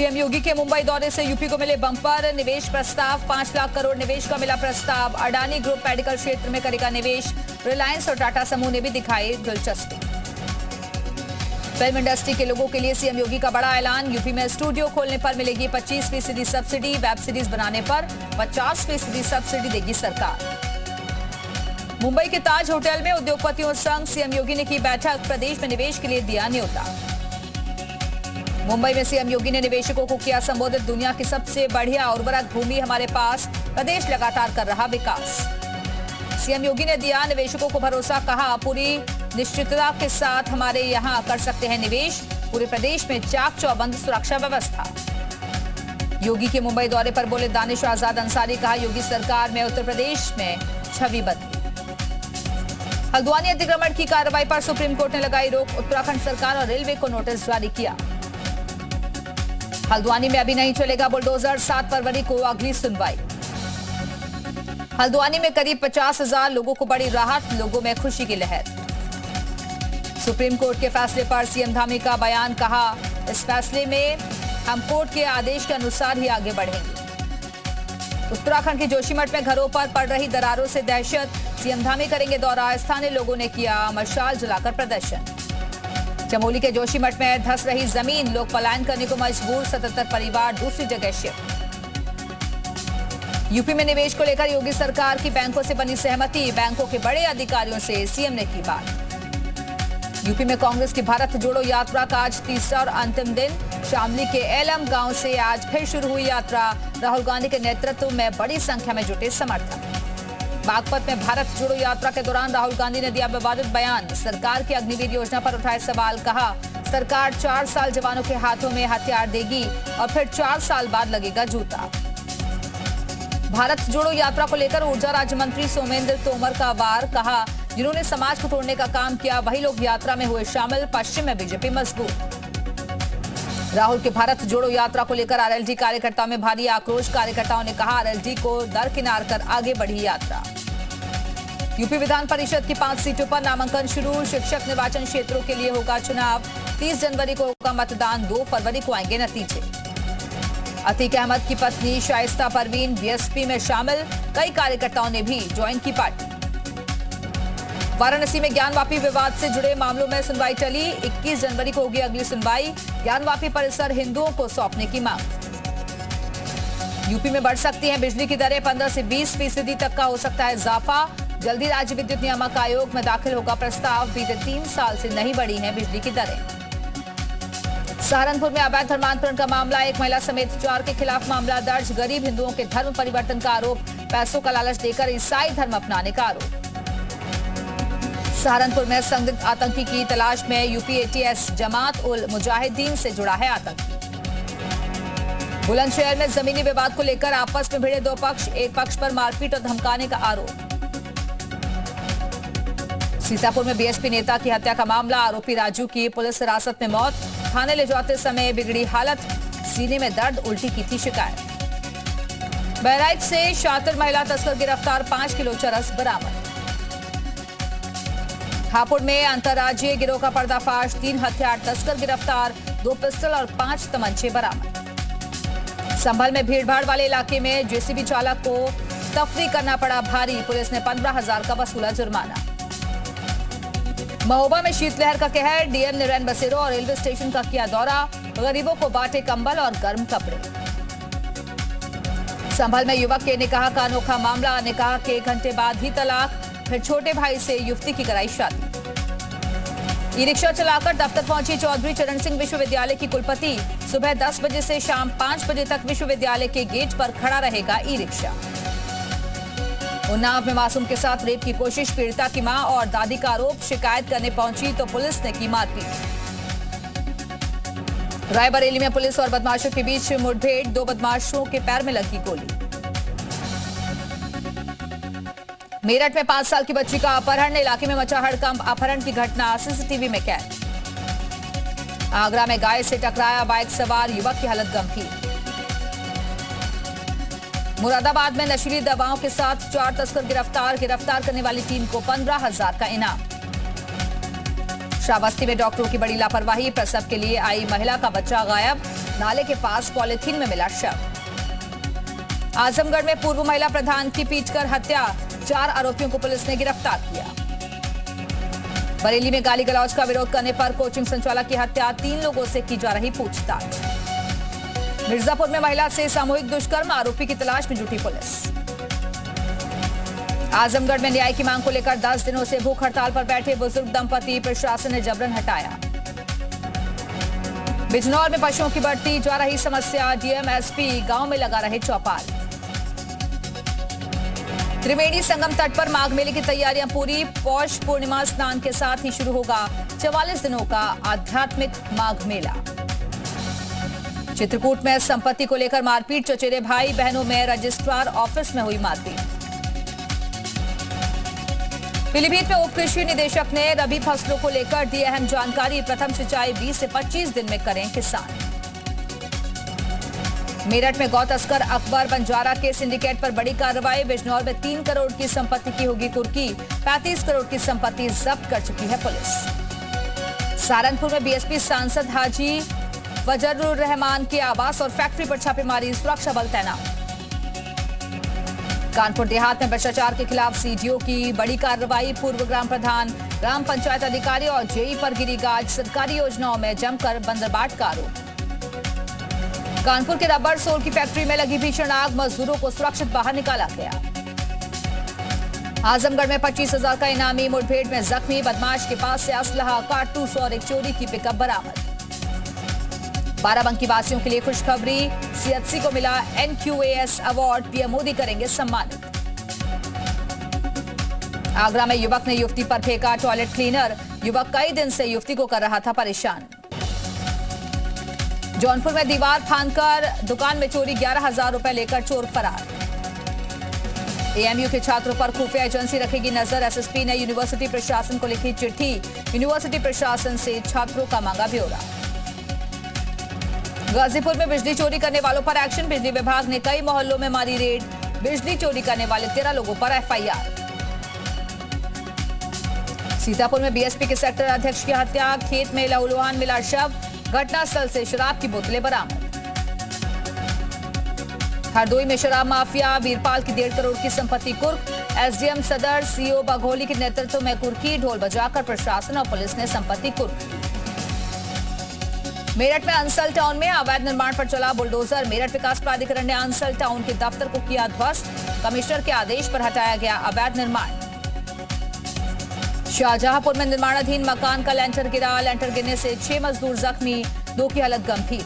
CM योगी के मुंबई दौरे से यूपी को मिले बम्पर निवेश प्रस्ताव। 5 लाख करोड़ निवेश का मिला प्रस्ताव। अडानी ग्रुप मेडिकल क्षेत्र में करेगा निवेश। रिलायंस और टाटा समूह ने भी दिखाई दिलचस्पी। फिल्म इंडस्ट्री के लोगों के लिए सीएम योगी का बड़ा ऐलान। यूपी में स्टूडियो खोलने पर मिलेगी 25% सब्सिडी। वेब सीरीज बनाने पर 50% सब्सिडी देगी सरकार। मुंबई के ताज होटल में उद्योगपतियों संग सीएम योगी ने की बैठक। प्रदेश में निवेश के लिए दिया न्योता। मुंबई में सीएम योगी ने निवेशकों को किया संबोधित। दुनिया की सबसे बढ़िया उर्वरक भूमि हमारे पास, प्रदेश लगातार कर रहा विकास। सीएम योगी ने दिया निवेशकों को भरोसा। कहा पूरी निश्चितता के साथ हमारे यहां कर सकते हैं निवेश। पूरे प्रदेश में चाक चौबंद सुरक्षा व्यवस्था। योगी के मुंबई दौरे पर बोले दानिश आजाद अंसारी। कहा योगी सरकार में उत्तर प्रदेश में छवि बदली। हल्द्वानी अतिक्रमण की कार्रवाई पर सुप्रीम कोर्ट ने लगाई रोक। उत्तराखंड सरकार और रेलवे को नोटिस जारी किया। हल्द्वानी में अभी नहीं चलेगा बुलडोजर। 7 फरवरी को अगली सुनवाई। हल्द्वानी में करीब 50,000 लोगों को बड़ी राहत। लोगों में खुशी की लहर। सुप्रीम कोर्ट के फैसले पर सीएम धामी का बयान। कहा इस फैसले में हम कोर्ट के आदेश के अनुसार ही आगे बढ़ेंगे। उत्तराखंड के जोशीमठ में घरों पर पड़ रही दरारों से दहशत। सीएम धामी करेंगे दौरा। स्थानीय लोगों ने किया मशाल जलाकर प्रदर्शन। चमोली के जोशीमठ में धंस रही जमीन। लोग पलायन करने को मजबूर। 77 परिवार दूसरी जगह शिफ्ट। यूपी में निवेश को लेकर योगी सरकार की बैंकों से बनी सहमति। बैंकों के बड़े अधिकारियों से सीएम ने की बात। यूपी में कांग्रेस की भारत जोड़ो यात्रा का आज तीसरा और अंतिम दिन। शामली के एलम गांव से आज फिर शुरू हुई यात्रा। राहुल गांधी के नेतृत्व में बड़ी संख्या में जुटे समर्थक। बागपत में भारत जोड़ो यात्रा के दौरान राहुल गांधी ने दिया विवादित बयान। सरकार की अग्निवीर योजना पर उठाए सवाल। कहा सरकार 4 साल जवानों के हाथों में हथियार देगी और फिर 4 साल बाद लगेगा जूता। भारत जोड़ो यात्रा को लेकर ऊर्जा राज्य मंत्री सोमेंद्र तोमर का वार। कहा जिन्होंने समाज को तोड़ने का काम किया वही लोग यात्रा में हुए शामिल। पश्चिम में बीजेपी मजबूत। राहुल के भारत जोड़ो यात्रा को लेकर आरएलडी कार्यकर्ताओं में भारी आक्रोश। कार्यकर्ताओं ने कहा आरएलडी को दरकिनार कर आगे बढ़ी यात्रा। यूपी विधान परिषद की 5 सीटों पर नामांकन शुरू। शिक्षक निर्वाचन क्षेत्रों के लिए होगा चुनाव। 30 जनवरी को होगा मतदान। 2 फरवरी को आएंगे नतीजे। अतीक अहमद की पत्नी शाइस्ता परवीन बीएसपी में शामिल। कई कार्यकर्ताओं ने भी ज्वाइन की पार्टी। वाराणसी में ज्ञानवापी विवाद से जुड़े मामलों में सुनवाई टली। 21 जनवरी को होगी अगली सुनवाई। ज्ञानवापी परिसर हिंदुओं को सौंपने की मांग। यूपी में बढ़ सकती हैं बिजली की दरें। 15 से 20% तक का हो सकता है इजाफा। जल्दी राज्य विद्युत नियामक आयोग में दाखिल होगा प्रस्ताव। बीते 3 साल से नहीं बढ़ी हैं बिजली की दरें। सहारनपुर में अवैध धर्मांतरण का मामला। एक महिला समेत 4 के खिलाफ मामला दर्ज। गरीब हिंदुओं के धर्म परिवर्तन का आरोप। पैसों का लालच देकर ईसाई धर्म अपनाने का आरोप। सहारनपुर में संदिग्ध आतंकी की तलाश में यूपी एटीएस। जमात उल मुजाहिदीन से जुड़ा है आतंकी। बुलंदशहर में जमीनी विवाद को लेकर आपस में भिड़े 2 पक्ष। एक पक्ष पर मारपीट और धमकाने का आरोप। सीतापुर में बीएसपी नेता की हत्या का मामला। आरोपी राजू की पुलिस हिरासत में मौत। थाने ले जाते समय बिगड़ी हालत। सीने में दर्द, उल्टी की थी शिकायत। बहराइच से शातिर महिला तस्कर गिरफ्तार। 5 किलो चरस बरामद। हापुड़ में अंतर्राज्यीय गिरोह का पर्दाफाश। 3 हथियार तस्कर गिरफ्तार। 2 पिस्टल और 5 तमंचे बरामद। संभल में भीड़भाड़ वाले इलाके में जेसीबी चालक को तफरी करना पड़ा भारी। पुलिस ने 15,000 का वसूला जुर्माना। महोबा में शीतलहर का कहर। डीएम ने रैन बसेरों और रेलवे स्टेशन का किया दौरा। गरीबों को बांटे कंबल और गर्म कपड़े। संभल में युवक के निकाह का अनोखा मामला। निकाह के 1 घंटे बाद ही तलाक। फिर छोटे भाई से युवती की कराई शादी। ई रिक्शा चलाकर दफ्तर पहुंची चौधरी चरण सिंह विश्वविद्यालय की कुलपति। सुबह 10 बजे से शाम 5 बजे तक विश्वविद्यालय के गेट पर खड़ा रहेगा ई रिक्शा। उन्नाव में मासूम के साथ रेप की कोशिश। पीड़िता की मां और दादी का आरोप। शिकायत करने पहुंची तो पुलिस ने की मारपीट। रायबरेली में पुलिस और बदमाशों के बीच मुठभेड़। 2 बदमाशों के पैर में लगी गोली। मेरठ में 5 साल की बच्ची का अपहरण। इलाके में मचा हड़कंप। अपहरण की घटना सीसीटीवी में कैद। आगरा में गाय से टकराया बाइक सवार। युवक की हालत गंभीर। मुरादाबाद में नशीली दवाओं के साथ 4 तस्कर गिरफ्तार। गिरफ्तार करने वाली टीम को 15,000 का इनाम। श्रावस्ती में डॉक्टरों की बड़ी लापरवाही। प्रसव के लिए आई महिला का बच्चा गायब। नाले के पास पॉलिथीन में मिला शव। आजमगढ़ में पूर्व महिला प्रधान की पीटकर हत्या, 4 आरोपियों को पुलिस ने गिरफ्तार किया। बरेली में गाली गलौज का विरोध करने पर कोचिंग संचालक की हत्या, 3 लोगों से की जा रही पूछताछ। मिर्जापुर में महिला से सामूहिक दुष्कर्म, आरोपी की तलाश में जुटी पुलिस। आजमगढ़ में न्याय की मांग को लेकर 10 दिनों से भूख हड़ताल पर बैठे बुजुर्ग दंपति, प्रशासन ने जबरन हटाया। बिजनौर में पशुओं की बढ़ती जा रही समस्या, डीएम एसपी गांव में लगा रहे चौपाल। त्रिवेणी संगम तट पर माघ मेले की तैयारियां पूरी, पौष पूर्णिमा स्नान के साथ ही शुरू होगा 44 दिनों का आध्यात्मिक माघ मेला। चित्रकूट में संपत्ति को लेकर मारपीट, चचेरे भाई बहनों में रजिस्ट्रार ऑफिस में हुई मारपीट। पीलीभीत में उप कृषि निदेशक ने रबी फसलों को लेकर दी अहम जानकारी, प्रथम सिंचाई 20 से 25 दिन में करें किसान। मेरठ में गौ तस्कर अकबर बंजारा के सिंडिकेट पर बड़ी कार्रवाई, बिजनौर में 3 करोड़ की संपत्ति की होगी कुर्की, 35 करोड़ की संपत्ति जब्त कर चुकी है पुलिस। सहारनपुर में बीएसपी सांसद हाजी वजरुर रहमान के आवास और फैक्ट्री पर छापेमारी, सुरक्षा बल तैनात। कानपुर देहात में भ्रष्टाचार के खिलाफ सीडीओ की बड़ी कार्रवाई, पूर्व ग्राम प्रधान, ग्राम पंचायत अधिकारी और जेई पर गिरी गाज, सरकारी योजनाओं में जमकर बंदरबाट का आरोप। कानपुर के रबर सोल की फैक्ट्री में लगी भीषण आग, मजदूरों को सुरक्षित बाहर निकाला गया। आजमगढ़ में 25,000 का इनामी, मुठभेड़ में जख्मी, बदमाश के पास से असलहा, कारतूस और एक चोरी की पिकअप बरामद। बाराबंकी वासियों के लिए खुशखबरी, सीएचसी को मिला एनक्यूएस अवार्ड, पीएम मोदी करेंगे सम्मानित। आगरा में युवक ने युवती पर फेंका टॉयलेट क्लीनर, युवक कई दिन से युवती को कर रहा था परेशान। जौनपुर में दीवार फांदकर दुकान में चोरी, 11,000 रुपए लेकर चोर फरार। एएमयू के छात्रों पर खुफिया एजेंसी रखेगी नजर, एसएसपी ने यूनिवर्सिटी प्रशासन को लिखी चिट्ठी, यूनिवर्सिटी प्रशासन से छात्रों का मांगा ब्यौरा। गाजीपुर में बिजली चोरी करने वालों पर एक्शन, बिजली विभाग ने कई मोहल्लों में मारी रेड, बिजली चोरी करने वाले 13 लोगों पर एफआईआर। सीतापुर में बीएसपी के सेक्टर अध्यक्ष की हत्या, खेत में लहूलुहान मिला शव, घटनास्थल से शराब की बोतलें बरामद। हरदोई में शराब माफिया, वीरपाल की 1.5 करोड़ की संपत्ति कुर्क, एसडीएम सदर सीओ बघोली के नेतृत्व में कुर्की, ढोल बजाकर प्रशासन और पुलिस ने संपत्ति कुर्क। मेरठ में अंसल टाउन में अवैध निर्माण पर चला बुलडोजर, मेरठ विकास प्राधिकरण ने अंसल टाउन के दफ्तर को किया ध्वस्त, कमिश्नर के आदेश पर हटाया गया अवैध निर्माण। शाहजहांपुर में निर्माणाधीन मकान का लेंटर गिरा, लेंटर गिरने से 6 मजदूर जख्मी, 2 की हालत गंभीर।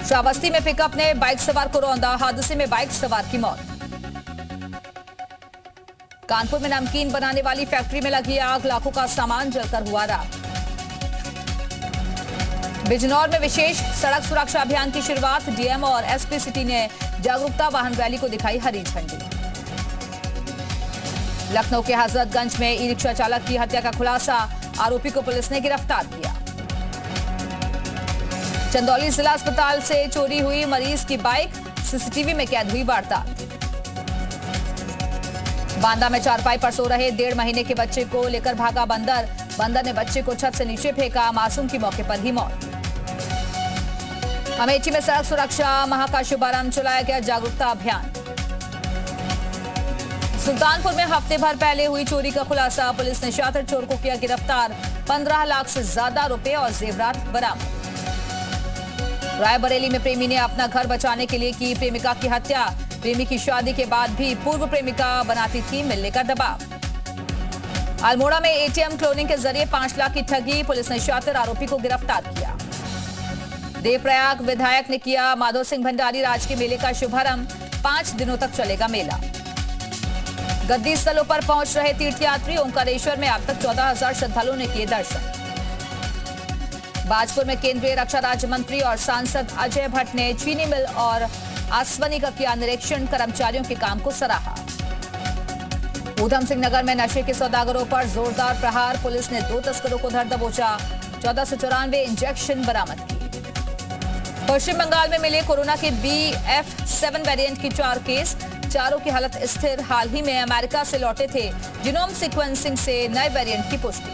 श्रावस्ती में पिकअप ने बाइक सवार को रौंदा, हादसे में बाइक सवार की मौत। कानपुर में नमकीन बनाने वाली फैक्ट्री में लगी आग, लाखों का सामान जलकर हुआ राख। बिजनौर में विशेष सड़क सुरक्षा अभियान की शुरुआत, डीएम और एसपी सिटी ने जागरूकता वाहन रैली को दिखाई हरी झंडी। लखनऊ के हजरतगंज में ई रिक्शा चालक की हत्या का खुलासा, आरोपी को पुलिस ने गिरफ्तार किया। चंदौली जिला अस्पताल से चोरी हुई मरीज की बाइक, सीसीटीवी में कैद हुई वारदात। बांदा में चारपाई पर सो रहे 1.5 महीने के बच्चे को लेकर भागा बंदर, बंदर ने बच्चे को छत से नीचे फेंका, मासूम की मौके पर ही मौत। अमेठी में सड़क सुरक्षा माह का शुभारंभ, चलाया गया जागरूकता अभियान। सुल्तानपुर में हफ्ते भर पहले हुई चोरी का खुलासा, पुलिस ने शातिर चोर को किया गिरफ्तार, 15 लाख से ज्यादा रुपए और जेवरात बरामद। रायबरेली में प्रेमी ने अपना घर बचाने के लिए की प्रेमिका की हत्या, प्रेमी की शादी के बाद भी पूर्व प्रेमिका बनाती थी, मिलने का दबाव। अल्मोड़ा में एटीएम क्लोनिंग के जरिए 5 लाख की ठगी, पुलिस ने शातिर आरोपी को गिरफ्तार किया। देवप्रयाग विधायक ने किया माधव सिंह भंडारी राजकीय मेले का शुभारंभ, 5 दिनों तक चलेगा मेला। गद्दी स्थलों पर पहुंच रहे तीर्थयात्री, ओंकारेश्वर में अब तक 14,000 श्रद्धालुओं ने किए दर्शन। बाजपुर में केंद्रीय रक्षा राज्य मंत्री और सांसद अजय भट्ट ने चीनी मिल और आसवनी का किया निरीक्षण, कर्मचारियों के काम को सराहा। ऊधम सिंह नगर में नशे के सौदागरों पर जोरदार प्रहार, पुलिस ने 2 तस्करों को धर दबोचा, 1494 इंजेक्शन बरामद किए। पश्चिम बंगाल में मिले कोरोना के BF7 वेरिएंट की 4 केस, चारों की हालत स्थिर, हाल ही में अमेरिका से लौटे थे, जीनोम सीक्वेंसिंग से नए वेरिएंट की पुष्टि।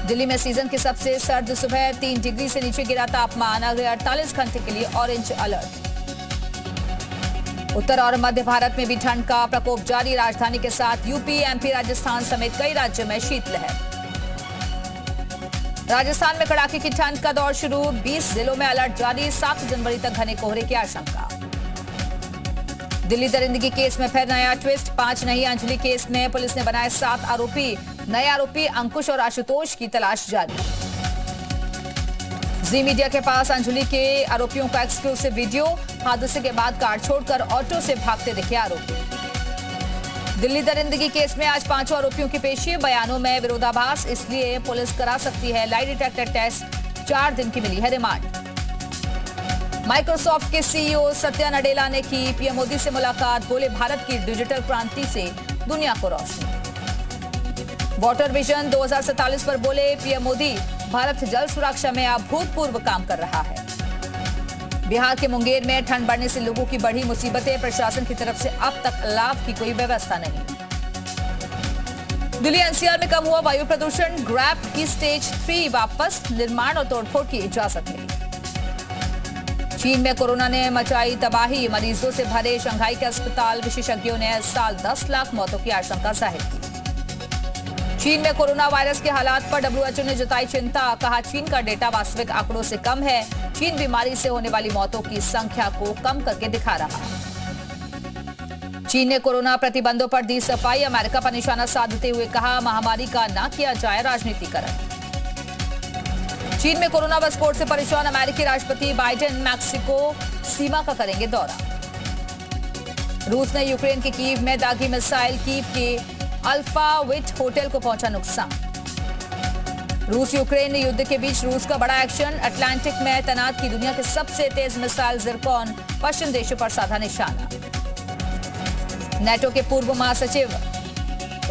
दिल्ली में सीजन की सबसे सर्द सुबह 3 डिग्री से नीचे गिरा तापमान, अगले 48 घंटे के लिए ऑरेंज अलर्ट। उत्तर और मध्य भारत में भी ठंड का प्रकोप जारी, राजधानी के साथ यूपी, एमपी, राजस्थान समेत कई राज्यों में शीतलहर। राजस्थान में कड़ाके की ठंड का दौर शुरू, 20 जिलों में अलर्ट जारी, 7 जनवरी तक घने कोहरे की आशंका। दिल्ली दरिंदगी केस में फिर नया ट्विस्ट, 5 नहीं अंजलि केस में पुलिस ने बनाए 7 आरोपी, नए आरोपी अंकुश और आशुतोष की तलाश जारी। जी मीडिया के पास अंजलि के आरोपियों का एक्सक्लूसिव वीडियो, हादसे के बाद कार छोड़कर ऑटो से भागते दिखे आरोपी। दिल्ली दरिंदगी केस में आज 5 आरोपियों की पेशी, बयानों में विरोधाभास, इसलिए पुलिस करा सकती है लाई डिटेक्टर टेस्ट, 4 दिन की मिली है रिमांड। माइक्रोसॉफ्ट के सीईओ सत्या नडेला ने की पीएम मोदी से मुलाकात, बोले भारत की डिजिटल क्रांति से दुनिया को रोशनी। वाटर विजन 2047 पर बोले पीएम मोदी, भारत जल सुरक्षा में अभूतपूर्व काम कर रहा है। बिहार के मुंगेर में ठंड बढ़ने से लोगों की बढ़ी मुसीबतें, प्रशासन की तरफ से अब तक लाभ की कोई व्यवस्था नहीं। दिल्ली एनसीआर में कम हुआ वायु प्रदूषण, ग्रैप की स्टेज 3 वापस, निर्माण और तोड़फोड़ की इजाजत मिली। चीन में कोरोना ने मचाई तबाही, मरीजों से भरे शंघाई के अस्पताल, विशेषज्ञों ने इस साल 10 लाख मौतों की आशंका जाहिर की। चीन में कोरोना वायरस के हालात पर डब्ल्यूएचओ ने जताई चिंता, कहा चीन का डेटा वास्तविक आंकड़ों से कम है, चीन बीमारी से होने वाली मौतों की संख्या को कम करके दिखा रहा है। चीन ने कोरोना प्रतिबंधों पर दी सफाई, अमेरिका पर निशाना साधते हुए कहा महामारी का न किया जाए राजनीतिकरण। चीन में कोरोना विस्फोट से परेशान अमेरिकी राष्ट्रपति बाइडेन मैक्सिको सीमा का करेंगे दौरा। रूस ने यूक्रेन के कीव में दागी मिसाइल, कीव के अल्फा विट होटल को पहुंचा नुकसान। रूस यूक्रेन युद्ध के बीच रूस का बड़ा एक्शन, अटलांटिक में तैनात की दुनिया के सबसे तेज मिसाइल जिरकॉन, पश्चिम देशों पर साधा निशाना। नेटो के पूर्व महासचिव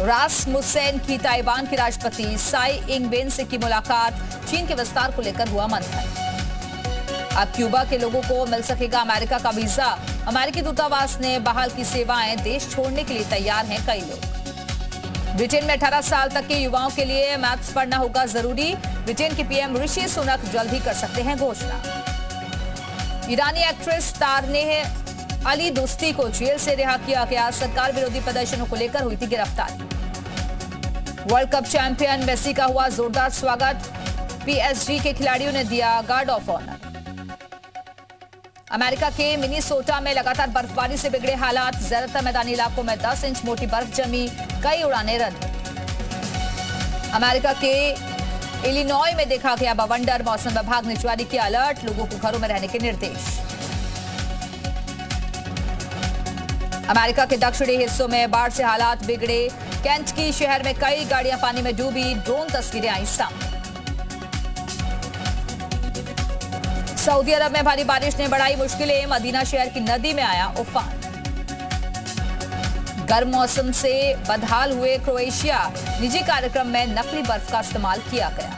रासमुसेन की ताइवान की राष्ट्रपति साई इंग-वेन से की मुलाकात, चीन के विस्तार को लेकर हुआ मंथन। अब क्यूबा के लोगों को मिल सकेगा अमेरिका का वीजा, अमेरिकी दूतावास ने बहाल की सेवाएं, देश छोड़ने के लिए तैयार हैं कई लोग। ब्रिटेन में 18 साल तक के युवाओं के लिए मैथ्स पढ़ना होगा जरूरी, ब्रिटेन के पीएम ऋषि सुनक जल्द ही कर सकते हैं घोषणा। ईरानी एक्ट्रेस तारनेह अली दोस्ती को जेल से रिहा किया गया, सरकार विरोधी प्रदर्शनों को लेकर हुई थी गिरफ्तारी। वर्ल्ड कप चैंपियन मेसी का हुआ जोरदार स्वागत, पीएसजी के खिलाड़ियों ने दिया गार्ड ऑफ ऑनर। अमेरिका के मिनीसोटा में लगातार बर्फबारी से बिगड़े हालात, ज्यादातर मैदानी इलाकों में 10 इंच मोटी बर्फ जमी, कई उड़ानें रद्द। अमेरिका के इलिनॉय में देखा गया बवंडर, मौसम विभाग ने जारी किया अलर्ट, लोगों को घरों में रहने के निर्देश। अमेरिका के दक्षिणी हिस्सों में बाढ़ से हालात बिगड़े, केंटकी शहर में कई गाड़ियां पानी में डूबी, ड्रोन तस्वीरें आई सामने। सऊदी अरब में भारी बारिश ने बढ़ाई मुश्किलें, मदीना शहर की नदी में आया उफान। गर्म मौसम से बदहाल हुए क्रोएशिया, निजी कार्यक्रम में नकली बर्फ का इस्तेमाल किया गया।